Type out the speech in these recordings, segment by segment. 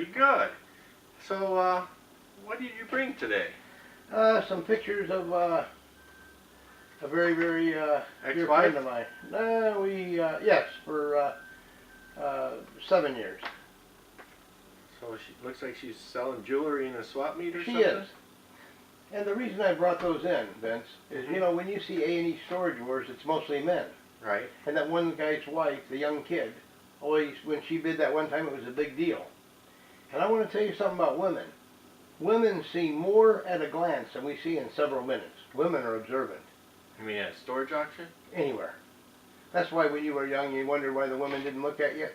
Pretty good. So, what did you bring today? Some pictures of a very, very dear Ex-wife? friend of mine. Yes, for 7 years. So she looks like she's selling jewelry in a swap meet or She something? is. And the reason I brought those in, Vince, is, you know, when you see A&E Storage Wars, it's mostly men. Right. And that one guy's wife, the young kid, always, when she bid that one time, it was a big deal. And I want to tell you something about women. Women see more at a glance than we see in several minutes. Women are observant. You mean at a storage auction? Anywhere. That's why when you were young, you wondered why the women didn't look at you.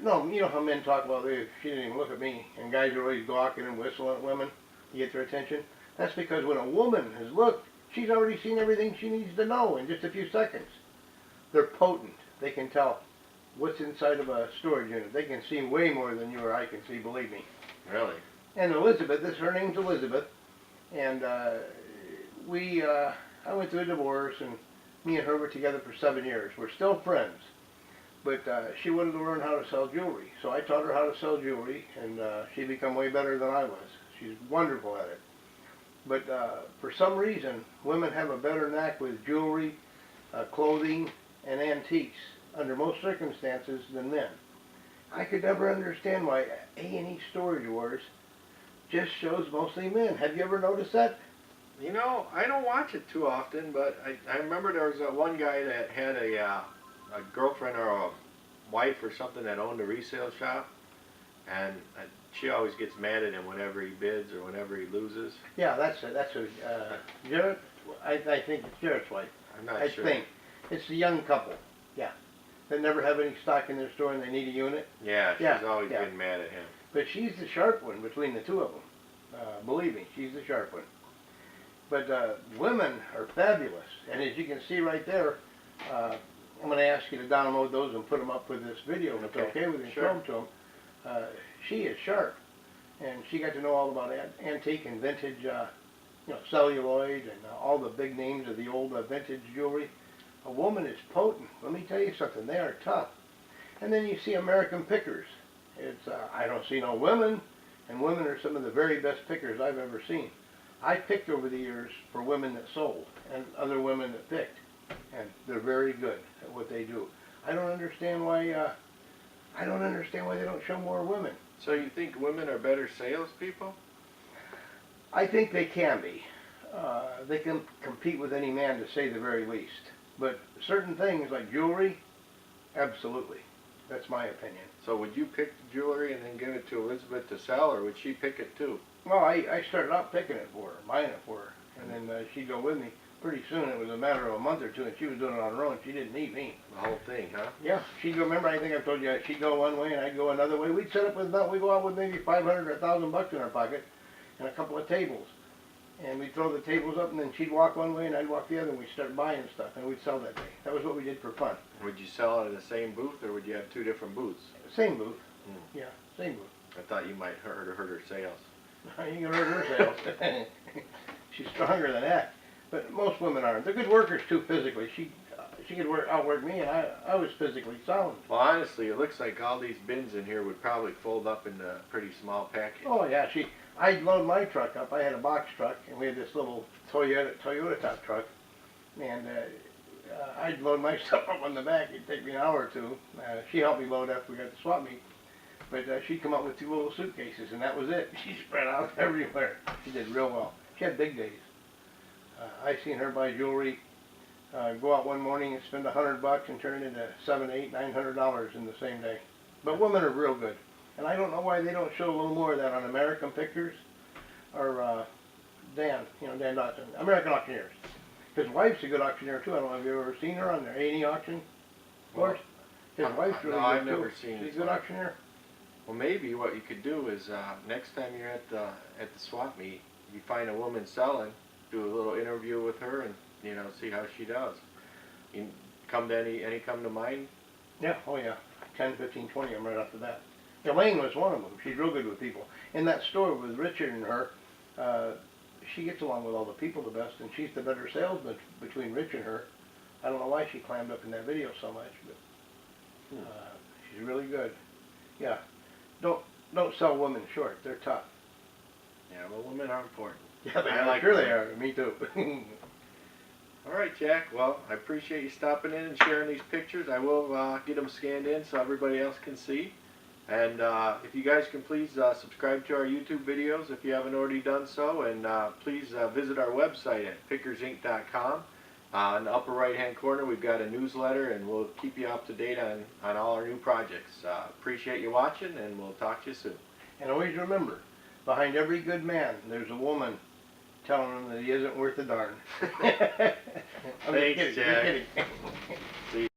No, you know how men talk about, she didn't even look at me, and guys are always gawking and whistling at women to get their attention. That's because when a woman has looked, she's already seen everything she needs to know in just a few seconds. They're potent. They can tell what's inside of a storage unit. They can see way more than you or I can see, believe me. Really? And Elizabeth, her name's Elizabeth, and I went through a divorce, and me and her were together for 7 years. We're still friends, but she wanted to learn how to sell jewelry, so I taught her how to sell jewelry, and she became way better than I was. She's wonderful at it. But for some reason, women have a better knack with jewelry, clothing, and antiques under most circumstances than men. I could never understand why A&E Storage Wars just shows mostly men. Have you ever noticed that? You know, I don't watch it too often, but I remember there was one guy that had a girlfriend or a wife or something that owned a resale shop, and she always gets mad at him whenever he bids or whenever he loses. Yeah, that's Jarrett. I think it's Jarrett's wife. I'm not I sure. think it's the young couple. Yeah, that never have any stock in their store and they need a unit. Yeah, she's Yeah, always yeah. been mad at him. But she's the sharp one between the two of them. Believe me, she's the sharp one. But women are fabulous, and as you can see right there, I'm going to ask you to download those and put them up with this video if it's okay with you. Sure. Show them to them. She is sharp, and she got to know all about antique and vintage, celluloid and all the big names of the old vintage jewelry. A woman is potent. Let me tell you something. They are tough. And then you see American pickers. It's I don't see no women, and women are some of the very best pickers I've ever seen. I picked over the years for women that sold and other women that picked, and they're very good at what they do. I don't understand why they don't show more women. So you think women are better salespeople? I think they can be. They can compete with any man, to say the very least. But certain things like jewelry, absolutely. That's my opinion. So would you pick the jewelry and then give it to Elizabeth to sell, or would she pick it too? Well, I started out picking it for her, buying it for her, and then she'd go with me. Pretty soon, it was a matter of a month or two, and she was doing it on her own. She didn't need me. The whole thing, huh? Yeah, she'd go. Remember, I think I've told you, she'd go one way and I'd go another way. We'd set up with we go out with maybe 500 or $1,000 in our pocket, and a couple of tables, and we'd throw the tables up, and then she'd walk one way and I'd walk the other, and we'd start buying stuff, and we'd sell that day. That was what we did for fun. Would you sell it at the same booth, or would you have two different booths? Same booth. Hmm. Yeah, same booth. I thought you might hurt her sales. You can hurt her sales. She's stronger than that. But most women aren't. They're good workers too physically. She could outwork me, and I was physically sound. Well, honestly, it looks like all these bins in here would probably fold up into a pretty small package. Oh yeah, I'd load my truck up. I had a box truck, and we had this little Toyota top truck, and I'd load my stuff up on the back. It'd take me an hour or two. She helped me load after we got the swap meet. But she'd come up with two little suitcases, and that was it. She spread out everywhere. She did real well. She had big days. I seen her buy jewelry, go out one morning and spend $100 and turn it into $700, $800, $900 in the same day. But women are real good, and I don't know why they don't show a little more of that on American Pickers or Dan Dotson, American Auctioneers. His wife's a good auctioneer too. I don't know if you've ever seen her on their A&E auction course. His wife's really good I've too. never seen She's his a good wife. auctioneer. Well, maybe what you could do is next time you're at the swap meet, you find a woman selling, do a little interview with her, and see how she does. You come to any come to mind? Yeah, oh yeah, 10, 15, 20 of them right off the bat. Elaine was one of them. She's real good with people. In that store with Richard and her, she gets along with all the people the best, and she's the better salesman between Rich and her. I don't know why she climbed up in that video so much, but she's really good. Yeah. don't sell women short. They're tough. Yeah, well, women are important. Yeah, they I are. like Sure they women. are. Me too. All right, Jack. Well, I appreciate you stopping in and sharing these pictures. I will get them scanned in so everybody else can see. And if you guys can please subscribe to our YouTube videos if you haven't already done so. And please visit our website at pickersinc.com. In the upper right-hand corner, we've got a newsletter, and we'll keep you up to date on all our new projects. Appreciate you watching, and we'll talk to you soon. And always remember, behind every good man, there's a woman telling him that he isn't worth a darn. I'm just Thanks, kidding, Jack. just kidding. See you.